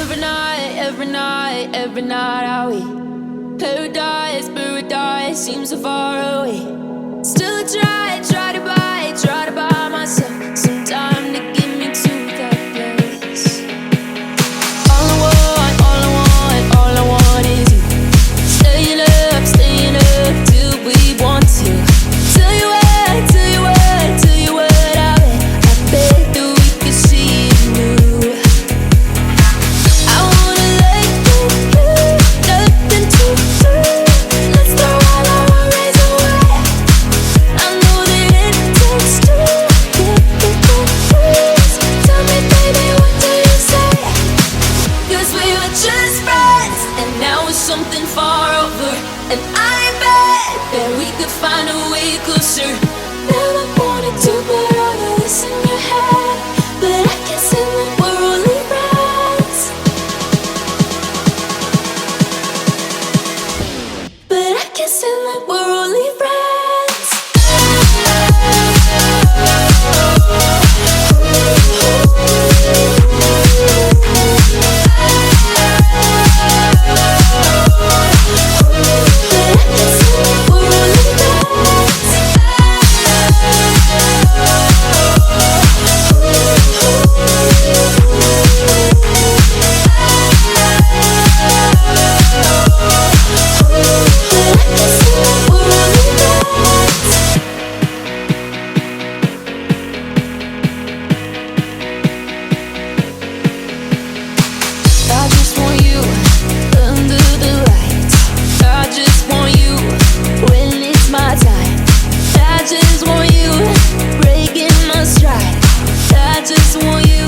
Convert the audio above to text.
every night I wait. Paradise seems so far away. Still I try to buy myself some time to get me to that place. All I want is you. Staying up till we want to. Tell you what, I bet that we could see it new. I wanna let you go, nothing to do. Let's throw all our worries away. I know that it takes two to get the confused. Tell me, baby, what do you say? 'Cause we were just friends, and now it's something far over. And I bet that we could find a way closer. Never wanted to put all of this in your head, but I can't say that we're only friends. But I can't say that we're only friends. I just want you under the lights. I just want you when it's my time. I just want you breaking my stride. I just want you.